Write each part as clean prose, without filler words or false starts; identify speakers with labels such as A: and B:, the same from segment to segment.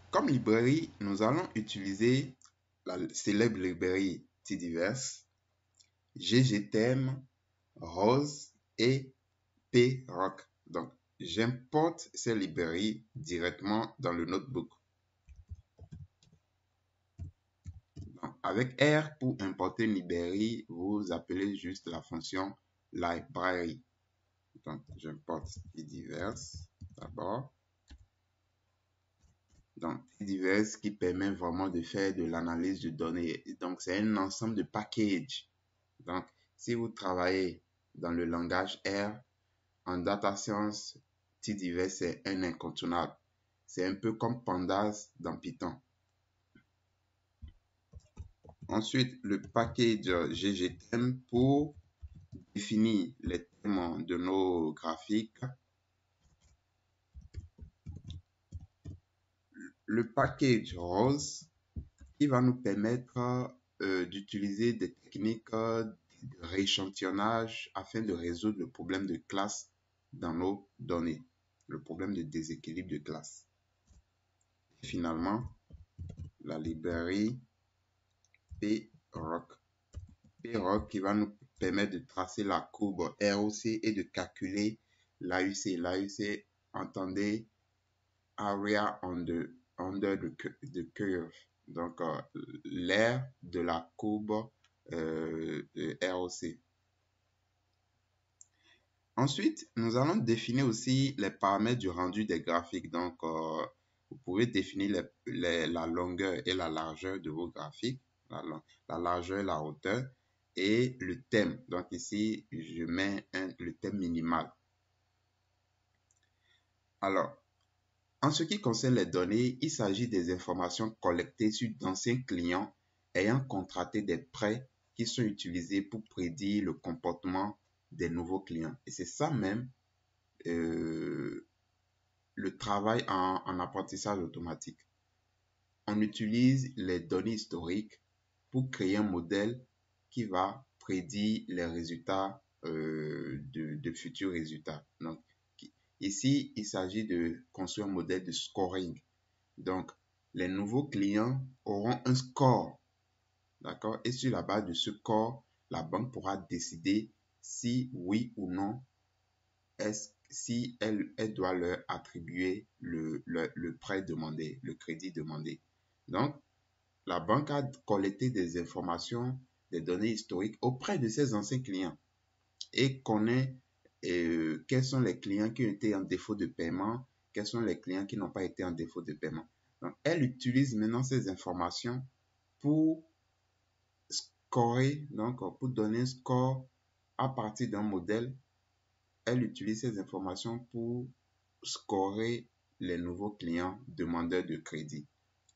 A: Comme librairie, nous allons utiliser la célèbre librairie Tdiverse, ggtheme, Rose et PRock. Donc, j'importe ces librairies directement dans le notebook. Donc, avec R pour importer une librairie, vous appelez juste la fonction library. Donc, j'importe Tdiverse d'abord. Donc, Tdiverse qui permet vraiment de faire de l'analyse de données. Donc, c'est un ensemble de packages. Donc, si vous travaillez dans le langage R, en data science, Tdiverse est un incontournable. C'est un peu comme Pandas dans Python. Ensuite, le package ggtheme pour définir les thèmes de nos graphiques. Le package Rose qui va nous permettre d'utiliser des techniques de rééchantillonnage afin de résoudre le problème de classe dans nos données, le problème de déséquilibre de classe. Et finalement, la librairie PRock. PRock qui va nous permettre de tracer la courbe ROC et de calculer l'AUC. L'AUC, entendez, Area under the curve. Donc, l'aire de la courbe ROC. Ensuite, nous allons définir aussi les paramètres du rendu des graphiques. Donc, vous pouvez définir la longueur et la largeur de vos graphiques, la largeur et la hauteur, et le thème. Donc, ici, je mets le thème minimal. Alors, en ce qui concerne les données, il s'agit des informations collectées sur d'anciens clients ayant contracté des prêts qui sont utilisés pour prédire le comportement des nouveaux clients. Et c'est ça même le travail en apprentissage automatique. On utilise les données historiques pour créer un modèle qui va prédire les résultats de futurs résultats. Donc, ici, il s'agit de construire un modèle de scoring. Donc, les nouveaux clients auront un score, d'accord? Et sur la base de ce score, la banque pourra décider si oui ou non, si elle doit leur attribuer le prêt demandé, le crédit demandé. Donc, la banque a collecté des informations, des données historiques auprès de ses anciens clients et connaît quels sont les clients qui ont été en défaut de paiement, quels sont les clients qui n'ont pas été en défaut de paiement. Donc, elle utilise maintenant ces informations pour scorer, donc pour donner un score à partir d'un modèle. Elle utilise ces informations pour scorer les nouveaux clients demandeurs de crédit.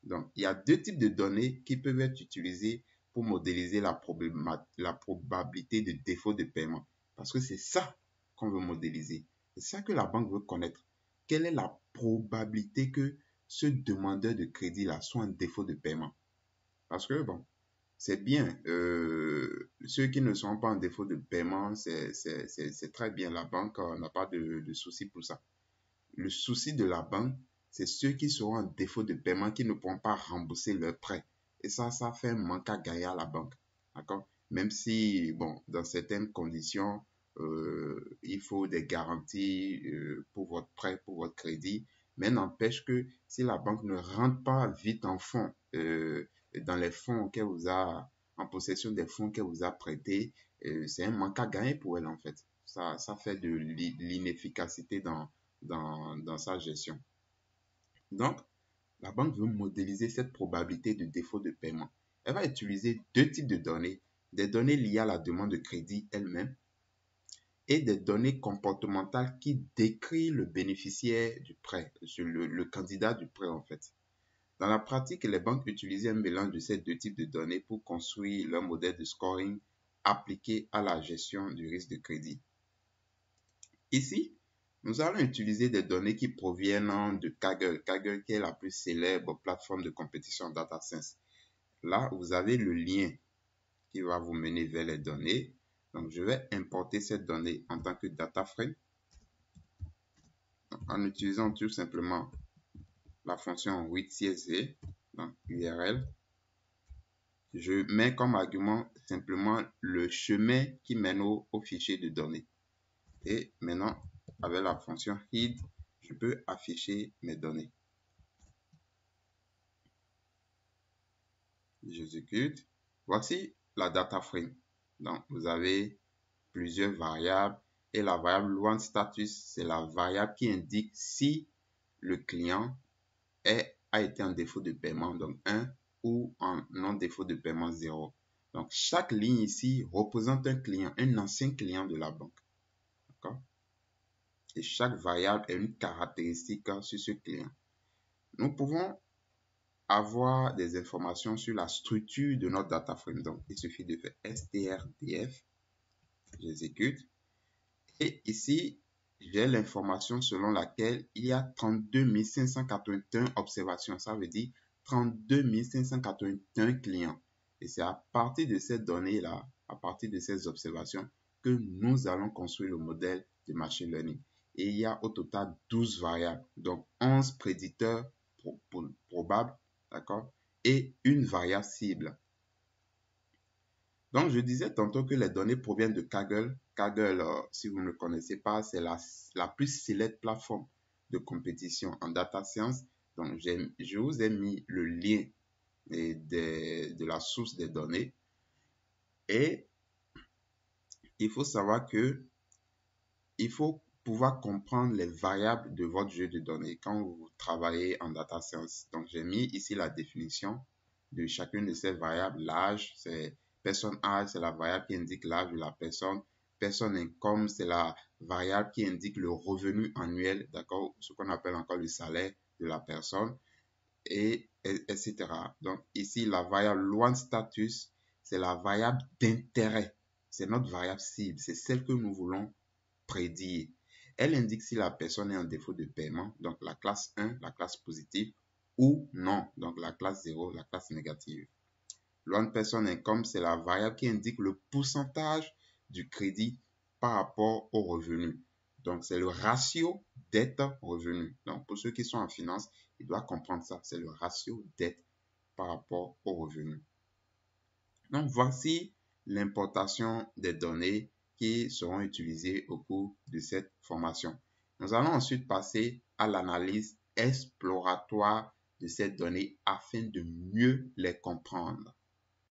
A: Donc, il y a deux types de données qui peuvent être utilisées pour modéliser la probabilité de défaut de paiement. Parce que c'est ça qu'on veut modéliser. C'est ça que la banque veut connaître. Quelle est la probabilité que ce demandeur de crédit-là soit en défaut de paiement? Parce que, bon, c'est bien. Ceux qui ne sont pas en défaut de paiement, c'est très bien. La banque n'a pas de souci pour ça. Le souci de la banque, c'est ceux qui seront en défaut de paiement, qui ne pourront pas rembourser leurs prêts. Et ça fait un manque à gagner à la banque. D'accord? Même si, bon, dans certaines conditions, il faut des garanties pour votre prêt, pour votre crédit. Mais n'empêche que si la banque ne rentre pas vite en fonds, dans les fonds qu'elle vous a, en possession des fonds qu'elle vous a prêtés, c'est un manque à gagner pour elle en fait. Ça fait de l'inefficacité dans sa gestion. Donc, la banque veut modéliser cette probabilité de défaut de paiement. Elle va utiliser deux types de données. Des données liées à la demande de crédit elle-même et des données comportementales qui décrivent le bénéficiaire du prêt, le candidat du prêt en fait. Dans la pratique, les banques utilisent un mélange de ces deux types de données pour construire leur modèle de scoring appliqué à la gestion du risque de crédit. Ici, nous allons utiliser des données qui proviennent de Kaggle. Kaggle qui est la plus célèbre plateforme de compétition data science. Là, vous avez le lien qui va vous mener vers les données. Donc, je vais importer cette donnée en tant que data frame en utilisant tout simplement la fonction read-csv, donc URL. Je mets comme argument simplement le chemin qui mène au fichier de données. Et maintenant, avec la fonction read, je peux afficher mes données. J'exécute. Voici la data frame. Donc, vous avez plusieurs variables et la variable onStatus, c'est la variable qui indique si le client a été en défaut de paiement, donc 1, ou en non-défaut de paiement 0. Donc, chaque ligne ici représente un client, un ancien client de la banque. D'accord? Et chaque variable est une caractéristique sur ce client. Nous pouvons avoir des informations sur la structure de notre data frame. Donc, il suffit de faire strdf, j'exécute. Et ici, j'ai l'information selon laquelle il y a 32 581 observations. Ça veut dire 32 581 clients. Et c'est à partir de ces données-là, à partir de ces observations, que nous allons construire le modèle de machine learning. Et il y a au total 12 variables, donc 11 prédicteurs probables, d'accord, et une variable cible. Donc, je disais tantôt que les données proviennent de Kaggle. Kaggle, si vous ne le connaissez pas, c'est la plus célèbre plateforme de compétition en data science. Donc, je vous ai mis le lien de la source des données. Et il faut savoir que il faut pouvoir comprendre les variables de votre jeu de données quand vous travaillez en data science. Donc, j'ai mis ici la définition de chacune de ces variables. L'âge, c'est personne âge, c'est la variable qui indique l'âge de la personne. Personne income, c'est la variable qui indique le revenu annuel, d'accord, ce qu'on appelle encore le salaire de la personne, etc. Donc, ici, la variable onStatus, c'est la variable d'intérêt. C'est notre variable cible, c'est celle que nous voulons prédire. Elle indique si la personne est en défaut de paiement, donc la classe 1, la classe positive, ou non, donc la classe 0, la classe négative. L'one-person income, c'est la variable qui indique le pourcentage du crédit par rapport au revenu. Donc, c'est le ratio dette-revenu. Donc, pour ceux qui sont en finance, ils doivent comprendre ça. C'est le ratio dette par rapport au revenu. Donc, voici l'importation des données qui seront utilisées au cours de cette formation. Nous allons ensuite passer à l'analyse exploratoire de ces données afin de mieux les comprendre.